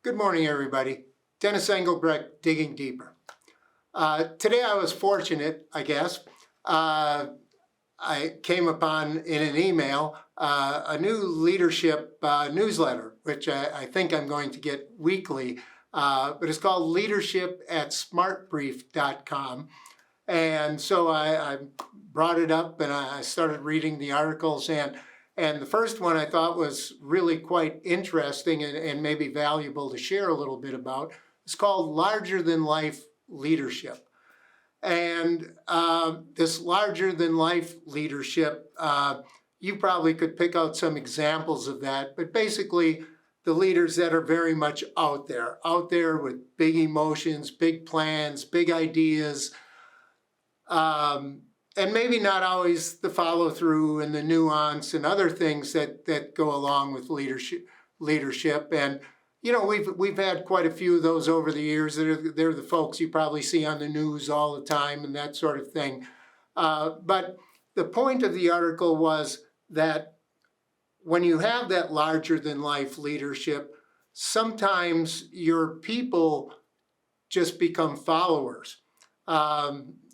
Good morning, everybody. Dennis Engelbrecht, Digging Deeper. Today I was fortunate, I guess. I came upon in an email a new leadership newsletter, which I think I'm going to get weekly, but it's called Leadership at smartbrief.com. And so I brought it up and I started reading the articles, and the first one I thought was really quite interesting and maybe valuable to share a little bit about. It's called Larger Than Life Leadership. And this larger than life leadership, you probably could pick out some examples of that, but basically the leaders that are very much out there with big emotions, big plans, big ideas, and maybe not always the follow through and the nuance and other things that go along with leadership. And you know, we've had quite a few of those over the years. They're the folks you probably see on the news all the time and that sort of thing. But the point of the article was that when you have that larger than life leadership, sometimes your people just become followers.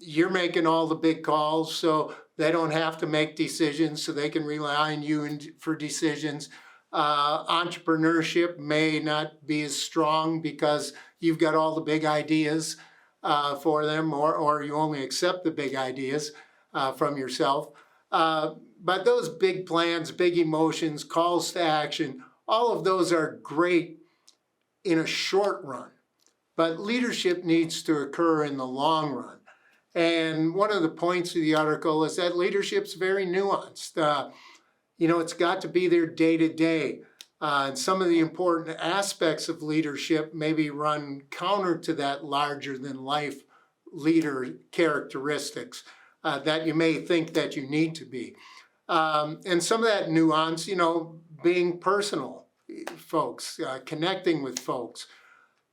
You're making all the big calls, so they don't have to make decisions, so they can rely on you for decisions. Entrepreneurship may not be as strong because you've got all the big ideas for them, or you only accept the big ideas from yourself. But those big plans, big emotions, calls to action, all of those are great in a short run. But leadership needs to occur in the long run. And one of the points of the article is that leadership's very nuanced. It's got to be there day to day. And some of the important aspects of leadership maybe run counter to that larger than life leader characteristics that you may think that you need to be. And some of that nuance, being personal, folks, connecting with folks,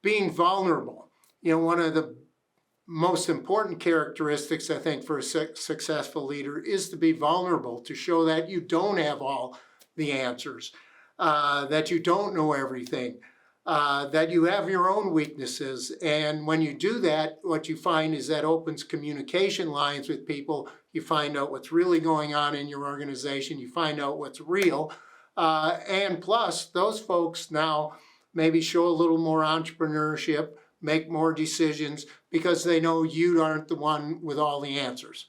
being vulnerable. One of the most important characteristics, I think, for a successful leader is to be vulnerable, to show that you don't have all the answers, that you don't know everything, that you have your own weaknesses. And when you do that, what you find is that opens communication lines with people. You find out what's really going on in your organization. You find out what's real. And plus, those folks now maybe show a little more entrepreneurship, make more decisions because they know you aren't the one with all the answers.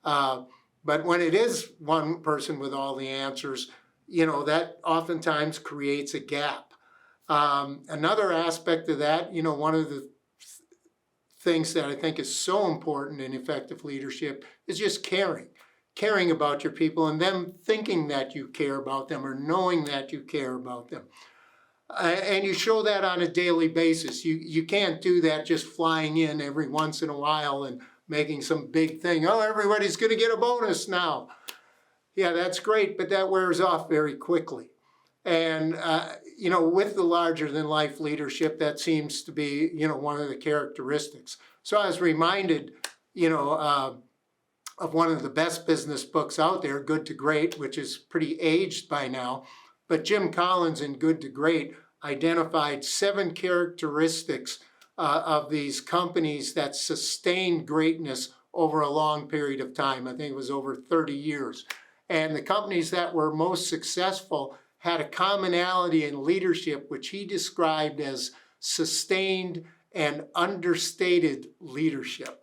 But when it is one person with all the answers, that oftentimes creates a gap. Another aspect of that, one of the things that I think is so important in effective leadership is just caring about your people and them thinking that you care about them or knowing that you care about them. And you show that on a daily basis. You can't do that just flying in every once in a while and making some big thing. Oh, everybody's going to get a bonus now. Yeah, that's great, but that wears off very quickly. And, with the larger than life leadership, that seems to be, one of the characteristics. So I was reminded, of one of the best business books out there, Good to Great, which is pretty aged by now. But Jim Collins in Good to Great identified 7 characteristics of these companies that sustained greatness over a long period of time. I think it was over 30 years. And the companies that were most successful had a commonality in leadership, which he described as sustained and understated leadership.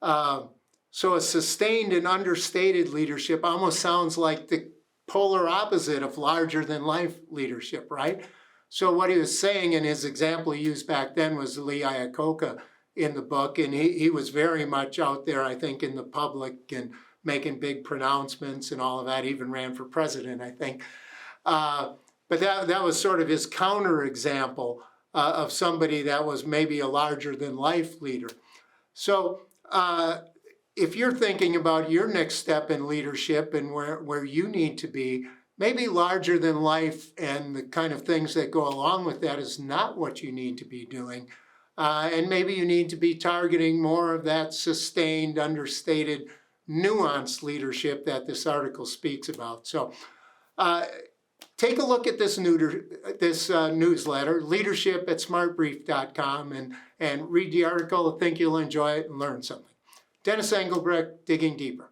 So a sustained and understated leadership almost sounds like the polar opposite of larger than life leadership, right? So what he was saying in his example he used back then was Lee Iacocca in the book, and he was very much out there, I think, in the public and making big pronouncements and all of that, even ran for president, I think. But that was sort of his counter example of somebody that was maybe a larger than life leader. So if you're thinking about your next step in leadership and where you need to be, maybe larger than life and the kind of things that go along with that is not what you need to be doing. And maybe you need to be targeting more of that sustained, understated, nuanced leadership that this article speaks about. So take a look at this newsletter, leadership@smartbrief.com, and read the article. I think you'll enjoy it and learn something. Dennis Engelbrecht, Digging Deeper.